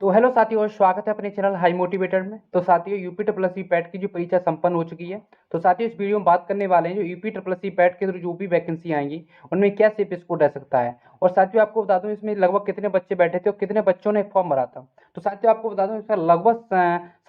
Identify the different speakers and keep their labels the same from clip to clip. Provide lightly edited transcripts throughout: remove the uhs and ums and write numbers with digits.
Speaker 1: तो हेलो साथियों, स्वागत है अपने चैनल हाई मोटिवेटर में। तो साथियों, UP triple S C PET की जो परीक्षा संपन्न हो चुकी है। तो साथियों, इस वीडियो में बात करने वाले हैं जो UP triple S C PET के थ्रू जो भी वैकेंसी आएंगी उनमें क्या सेफ स्कोर रह सकता है। और साथियों, आपको बता दूं इसमें लगभग कितने बच्चे बैठे थे और कितने बच्चों ने फॉर्म भरा था। तो साथियों, आपको बता दूं इसमें लगभग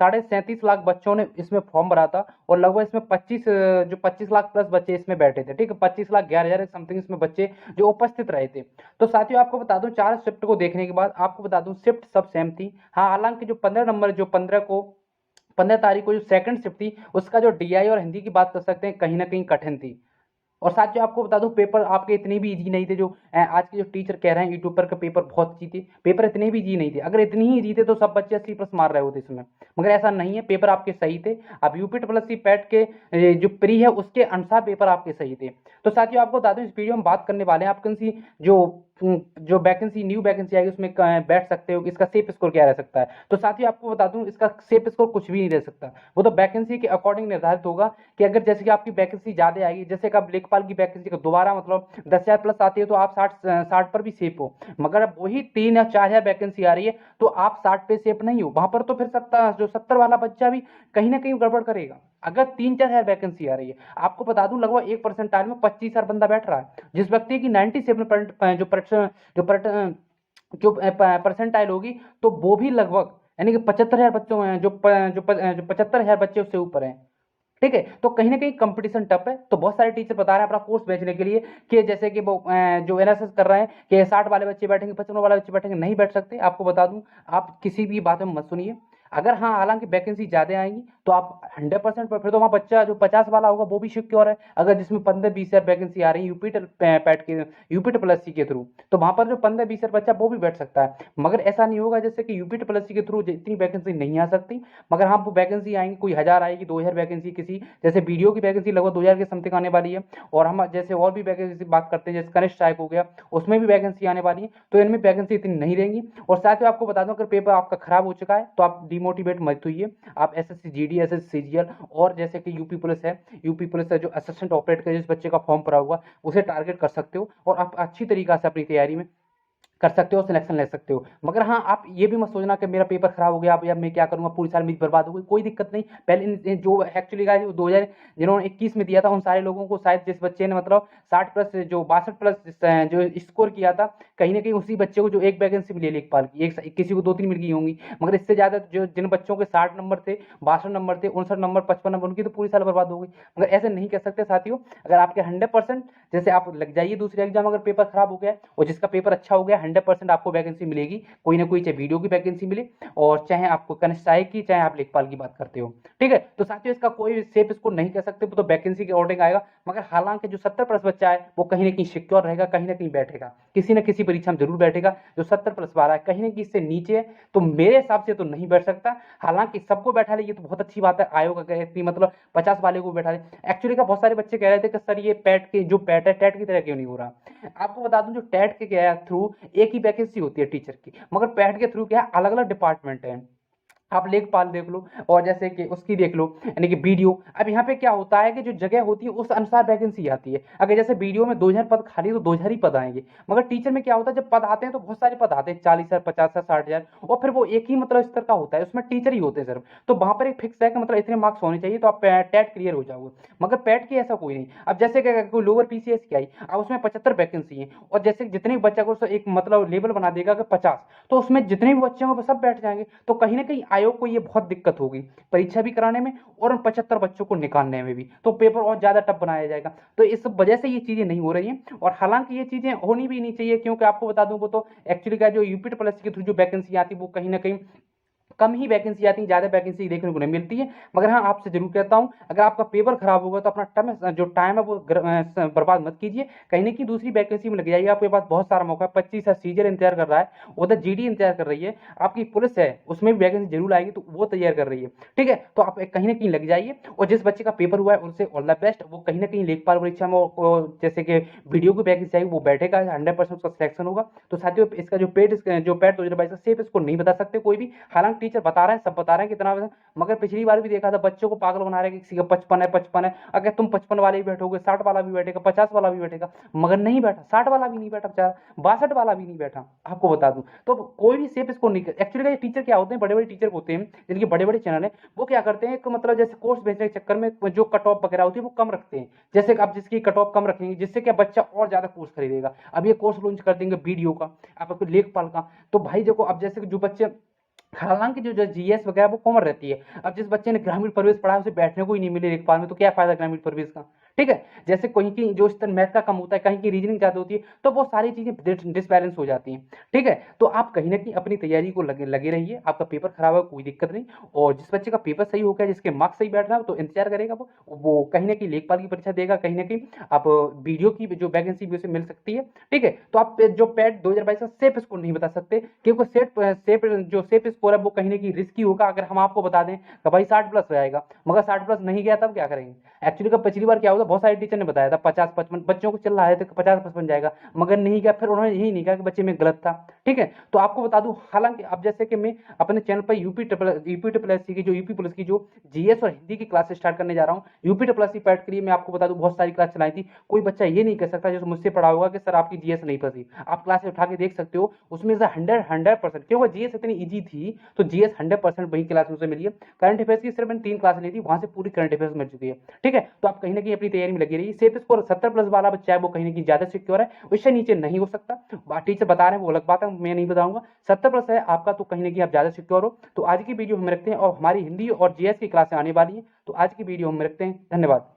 Speaker 1: 37.5 लाख बच्चों ने इसमें फॉर्म भरा था और लगभग इसमें 25 लाख प्लस बच्चे इसमें बैठे थे। ठीक है, 25,11,000 समथिंग इसमें बच्चे जो उपस्थित रहे थे। तो साथियों, आपको बता दूं 4 शिफ्ट को देखने के बाद आपको बता दूं शिफ्ट सब सेम थी। हाँ, हालांकि जो 15 नंबर जो 15 तारीख को जो सेकंड शिफ्ट थी उसका जो डीआई और हिंदी की बात कर सकते हैं कहीं ना कहीं कठिन थी। और साथियों, आपको बता दूं पेपर आपके इतने भी इजी नहीं थे जो आज के जो टीचर कह रहे हैं यूट्यूब पर का पेपर बहुत इजी थे। पेपर इतने भी इजी नहीं थे। अगर इतनी ही इजी थे तो सब बच्चे 80+ मार रहे होते इसमें, मगर ऐसा नहीं है। पेपर आपके सही थे। आप UP triple S C PET के जो प्री है उसके अनुसार पेपर आपके सही थे। तो साथियों, आपको बता दूं इस वीडियो में बात करने वाले हैं आप कौन सी जो जो वैकेंसी न्यू वैकेंसी आएगी उसमें बैठ सकते हो, इसका सेफ स्कोर क्या रह सकता है। तो साथियों, आपको बता दूं इसका सेफ स्कोर कुछ भी नहीं रह सकता। वो तो वैकेंसी के अकॉर्डिंग निर्धारित होगा कि अगर जैसे कि आपकी वैकेंसी ज्यादा आएगी, जैसे कि आप लेखपाल की वैकेंसी को दोबारा मतलब 10,000 प्लस आती है तो आप 60 पर भी सेफ हो। मगर अब वही 3 या 4,000 वैकेंसी आ रही है तो आप 60 पे सेफ नहीं हो। वहां पर तो फिर 70 वाला बच्चा भी कहीं ना कहीं गड़बड़ करेगा। अगर 3-4 हजार वैकेंसी आ रही है, आपको बता दूं लगभग एक परसेंटाइल में 25,000 बंदा बैठ रहा है। जिस व्यक्ति की 97 जो परसेंटाइल होगी तो वो भी लगभग यानी कि 75,000 बच्चों में जो 75,000 बच्चे उससे ऊपर हैं। ठीक है, तो कहीं ना कहीं कंपटीशन टफ है। तो बहुत सारे टीचर बता रहे हैं अपना कोर्स बेचने के लिए कि जैसे कि वो जो एनालिसिस कर रहे हैं कि 60 वाले बच्चे बैठेंगे, 55 वाले बच्चे बैठेंगे, नहीं बैठ सकते। आपको बता दूं आप किसी भी बात में मत सुनिए। अगर हाँ हालांकि वैकेंसी ज्यादा आएंगी तो आप 100% पर फिर तो वहाँ बच्चा जो 50 वाला होगा वो भी सिक्योर है। अगर जिसमें 15-20 हजार वैकेंसी आ रही है यूपी ट्रिपल एस सी के थ्रू, तो वहां पर जो 15-20 हजार बच्चा वो भी बैठ सकता है। मगर ऐसा नहीं होगा जैसे कि यूपी ट्रिपल एस सी के थ्रू इतनी वैकेंसी नहीं आ सकती। मगर हाँ, वो वैकेंसी आएंगी, कोई 1000 आएगी, 2000 वैकेंसी किसी जैसे वीडियो की वैकेंसी लगभग 2000 के समथिंग आने वाली है। और हम जैसे और भी वैकेंसी बात करते हैं जैसे कनिष्ठ सहायक हो गया, उसमें भी वैकेंसी आने वाली है। तो इनमें वैकेंसी इतनी नहीं रहेंगी। और साथ ही आपको बता दूं अगर पेपर आपका खराब हो चुका है तो आप डिमोटिवेट मत होइए। आप एसएससी जीडी, एसएससी सीजीएल और जैसे कि यूपी पुलिस है जो असिस्टेंट ऑपरेटर का जिस बच्चे का फॉर्म भरा हुआ उसे टारगेट कर सकते हो और आप अच्छी तरीका से अपनी तैयारी में कर सकते हो, सिलेक्शन ले सकते हो। मगर हाँ, आप ये भी मत सोचना कि मेरा पेपर खराब हो गया अब मैं क्या करूंगा, पूरी साल मेरी बर्बाद हो गई। कोई दिक्कत नहीं। पहले जो एक्चुअली का जो 2000 जिन्होंने 21 में दिया था उन सारे लोगों को शायद जिस बच्चे ने मतलब 60 प्लस जो 62 प्लस जो स्कोर किया था, कहीं ना कहीं उसी बच्चे को जो एक वैकेंसी मिली लेखपाल की, एक किसी को 2-3 मिल गई होंगी। मगर इससे ज्यादा जो जिन बच्चों के 60 नंबर थे, 62 नंबर थे, 59 नंबर, 55 नंबर, उनकी तो पूरी साल बर्बाद हो गई। मगर ऐसे नहीं कह सकते साथियों। अगर आपके 100% जैसे आप लग जाइए दूसरे एग्जाम, अगर पेपर खराब हो गया और जिसका पेपर अच्छा हो गया 100% आपको वैकेंसी मिलेगी कोई ना कोई, चाहे वीडियो की वैकेंसी मिले और चाहे आपको कनिष्ठाई की, चाहे आप लेखपाल की बात करते हो। ठीक है, तो साथियों इसका कोई सेफ स्कोर नहीं कह सकते, तो वैकेंसी के अकॉर्डिंग आएगा। मगर हालांकि जो 70+ बच्चा है वो कहीं ना कहीं सिक्योर रहेगा, कहीं ना कहीं बैठेगा, किसी न किसी परीक्षा में जरूर बैठेगा। जो 70+ वाला है कहीं ना कहीं इससे नीचे है तो मेरे हिसाब से तो नहीं बैठ सकता। हालांकि सबको बैठा ले ये तो बहुत अच्छी बात है। आयोग अगर इतनी मतलब 50 वाले को बैठा ले, एक्चुअली का बहुत सारे बच्चे कह रहे थे कि सर ये पैट के जो पैट है टैट की तरह क्यों नहीं हो रहा। आपको बता दूं जो टैट के थ्रू एक ही वैकेंसी होती है टीचर की, मगर पैट के थ्रू क्या है अलग अलग डिपार्टमेंट है। आप लेखपाल देख लो और जैसे कि उसकी देख लो यानी कि बीडीओ। अब यहाँ पे क्या होता है कि जो जगह होती है उस अनुसार वैकेंसी आती है। अगर जैसे बीडीओ में 2000 पद खाली तो 2000 ही पद आएंगे। मगर टीचर में क्या होता है जब पद आते हैं तो बहुत सारे पद आते हैं, 40,000, 50,000, 60,000, और फिर वो एक ही मतलब स्तर का होता है, उसमें टीचर ही होते हैं सिर्फ। तो वहां पर एक फिक्स है कि मतलब इतने मार्क्स होने चाहिए तो आप टेट क्लियर हो जाओगे। मगर पैट की ऐसा कोई नहीं। अब जैसे कि कोई लोअर पीसीएस की आई, अब उसमें 75 वैकेंसी है और जैसे जितने भी बच्चा को एक मतलब लेवल बना देगा कि 50, तो उसमें जितने भी बच्चे होंगे वो सब बैठ जाएंगे। तो कहीं ना कहीं आयोग को ये बहुत दिक्कत होगी परीक्षा भी कराने में और उन 75 बच्चों को निकालने में भी, तो पेपर और ज्यादा टफ बनाया जाएगा। तो इस वजह से ये चीजें नहीं हो रही हैं। और हालांकि ये चीजें होनी भी नहीं चाहिए, क्योंकि आपको बता दूं वो तो एक्चुअली का जो यूपी ट्रिपल एस सी के थ्रू जो वैकेंसी आती है वो कहीं ना कहीं कम ही वैकेंसी आती है, ज्यादा वैकेंसी देखने को नहीं मिलती है। मगर हाँ, आपसे जरूर कहता हूं अगर आपका पेपर खराब होगा तो अपना टाइम है वो बर्बाद मत कीजिए। कहीं ना कहीं दूसरी वैकेंसी में लग जाइए, आपके पास बहुत सारा मौका है। 25 है, सीजर इंतजार कर रहा है, उधर जीडी इंतजार कर रही है, आपकी पुलिस है उसमें भी वैकेंसी जरूर आएगी तो वो तैयार कर रही है। ठीक है, तो आप कहीं ना कहीं लग जाइए। और जिस बच्चे का पेपर हुआ है उनसे ऑल द बेस्ट। वो कहीं ना कहीं लेखपाल परीक्षा में जैसे कि वीडियो की वैकेंसी आएगी वो बैठेगा, 100% उसका सिलेक्शन होगा। तो साथियों इसका जो पेड 2022 का सेफ इसको नहीं बता सकते कोई भी। हालांकि टीचर बता रहे हैं, सब बता रहे हैं कितना, मगर पिछली बार भी देखा था बच्चों को पागल बना रहे हैं कि किसी का 55 है, अगर तुम 55 वाले भी बैठोगे 60 वाला भी बैठेगा, 50 वाला भी बैठेगा, मगर नहीं बैठा, 60 वाला भी नहीं बैठा बेचारा, 62 वाला भी नहीं बैठा, आपको बता दूं। तो कोई भी सेफ स्कोर नहीं, एक्चुअली टीचर क्या होते हैं, बड़े बड़े टीचर होते हैं जिनके बड़े बड़े चैनल है, वो क्या करते हैं, मतलब जैसे कोर्स भेजने के चक्कर में जो कट ऑफ वगैरह होती है वो कम रखते हैं, जैसे आप जिसकी कट ऑफ कम रखेंगे जिससे क्या बच्चा और ज्यादा कोर्स खरीदेगा। अब ये कोर्स लॉन्च कर देंगे वीडियो का, आपको लेखपाल का, तो भाई देखो अब जैसे जो बच्चे, हालांकि जो जीएस वगैरह वो कॉमन रहती है, अब जिस बच्चे ने ग्रामीण परिवेश पढ़ा है उसे बैठने को ही नहीं मिले लेखपाल में, तो क्या फायदा ग्रामीण परिवेश का, ठीक है। जैसे कहीं की जो स्तर मैथ का कम होता है, कहीं की रीजनिंग ज्यादा होती है, तो वो सारी चीजें डिसबैलेंस हो जाती हैं, ठीक है। तो आप कहीं ना कहीं अपनी तैयारी को लगे रहिए, आपका पेपर खराब है कोई दिक्कत नहीं, और जिस बच्चे का पेपर सही हो गया, जिसके मार्क्स सही बैठ रहा है, तो इंतजार करेगा, वो कहीं ना कहीं लेखपाल की परीक्षा देगा, कहीं ना कहीं आप वीडियो की जो वैकेंसी भी उसे मिल सकती है, ठीक है। तो आप जो पैट 2022 का सेफ स्कोर नहीं बता सकते, क्योंकि सेफ स्कोर है वो कहीं ना कहीं रिस्की होगा। अगर हम आपको बता दें कि भाई 60+ आएगा, मगर 60+ नहीं गया, तब क्या करेंगे। एक्चुअली का पिछली बार क्या होता, बहुत सारे टीचर ने बताया था 50-55 बच्चों को चल रहा है, तो 50-55 जाएगा, मगर नहीं गया, फिर उन्होंने यही नहीं कहा कि बच्चे में गलत था, ठीक है। तो आपको बता दूं, हालांकि अब जैसे कि मैं अपने चैनल पर यूपी की जो यूपी पुलिस की जो जीएस और हिंदी की क्लास स्टार्ट करने जा रहा हूँ, यूपी ट्रिपल पैट के लिए मैं आपको बता दूं बहुत सारी क्लास चलाई थी। कोई बच्चा ये नहीं कह सकता जो मुझसे पढ़ा होगा कि सर आपकी जीएस नहीं फंसी, आप क्लास उठा के देख सकते हो, उसमें से 100% क्योंकि जीएस इतनी ईजी थी, तो जीएस 100% वही क्लास मुझसे मिली है। करंट अफेयर्स की सिर्फ मैंने 3 क्लास ली थी, वहां से पूरी करंट अफेयर्स मिल चुकी है, ठीक है। तो आप कहीं ना कहीं अपनी तैयारी में लगी रही। सेफ स्कोर 70+ वाला बच्चा है वो कहीं ना कहीं ज्यादा सिक्योर है, उससे नीचे नहीं हो सकता, टीचर बता रहे हैं वो अलग बात है, मैं नहीं बताऊंगा। 70+ है आपका, तो कहीं ना कहीं आप ज्यादा सिक्योर हो। तो आज की वीडियो हम रखते हैं, और हमारी हिंदी और जीएस की क्लासें आने वाली है, तो आज की वीडियो हम रखते हैं। धन्यवाद।